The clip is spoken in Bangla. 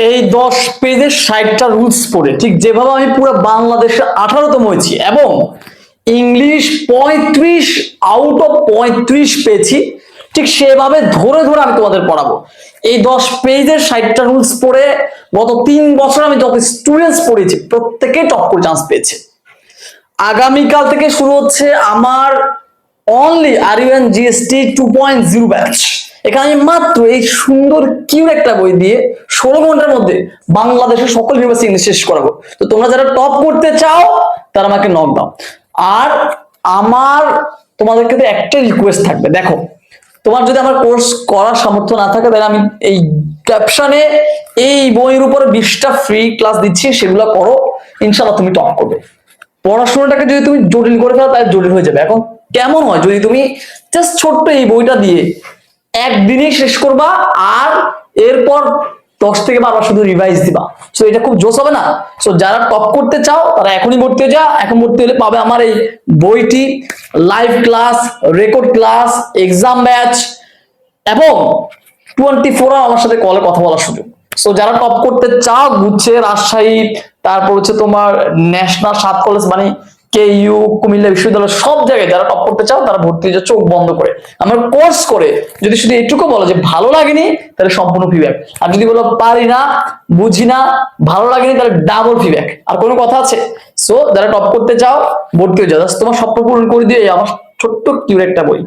এই 10 পেজের 60টা রুলস পড়ে ঠিক যেভাবে আমি পুরো বাংলাদেশে 18তম হয়েছি এবং ইংলিশ 35 আউট অফ 35 পেয়েছি, ঠিক সেভাবে ধরে ধরে আমি তোমাদের পড়াবো। এই 10 পেজের 60টা রুলস পড়ে গত 3 বছর আমি যত স্টুডেন্টস পড়েছি প্রত্যেকেই টপ করে চান্স পেয়েছে। আগামীকাল থেকে শুরু হচ্ছে আমার অনলি আরিয়ান জিএসটি 2.0 ব্যাচ। এখানে আমি মাত্র এই সুন্দর কিউট একটা বই দিয়ে 16 ঘন্টার মধ্যে বাংলাদেশের সকল ইউনিভার্সিটি ইংলিশ শেষ করাবো। তো তোমরা যারা টপ করতে চাও তারা আমাকে নক দাও। আর আমার তোমাদের কাছে একটা রিকোয়েস্ট থাকবে, দেখো তোমার যদি আমার কোর্স করার সামর্থ্য না থাকে তাহলে আমি এই ক্যাপশনে এই বইয়ের উপরে 20টা ফ্রি ক্লাস দিচ্ছি, সেগুলো করো, ইনশাআল্লাহ তুমি টপ করবে। পড়াশোনাটাকে যদি তুমি জটিল করে ফেলো তাহলে জটিল হয়ে যাবে। এখন কেমন হয় যদি তুমি জাস্ট ছোট্ট এই বইটা দিয়ে একদিনেই শেষ করবা আর এরপর 10 থেকে 12 শুধু রিভাইজ দিবা, সো এটা খুব জোস হবে না? সো যারা টপ করতে চাও তারা এখনই ভর্তি হয়ে যা। এখন ভর্তি হলে পাবে আমার এই বইটি, live class, record class, exam batch এবং 24 আওয়ার আমার সাথে কলে কথা বলার সুযোগ। সো যারা টপ করতে চাও গুচ্ছে, রাজশাহী, তারপর হচ্ছে তোমার ন্যাশনাল 7 কলেজ মানে কেইউ, কুমিল্লা বিশ্ববিদ্যালয়, সব জায়গায় যারা টপ করতে চাও তারা ভর্তি হয়ে চোখ বন্ধ করে আমার কোর্স করে। যদি শুধু এটুকু বলো যে ভালো লাগেনি তাহলে সম্পূর্ণ ফিডব্যাক, আর যদি বলো পারি না, বুঝি না, ভালো লাগেনি তাহলে ডাবল ফিডব্যাক। আর কোনো কথা আছে? সো যারা টপ করতে চাও ভর্তি হয়ে যাও, তোমার স্বপ্ন পূরণ করে দিয়ে আমার ছোট্ট কিউর একটা বই।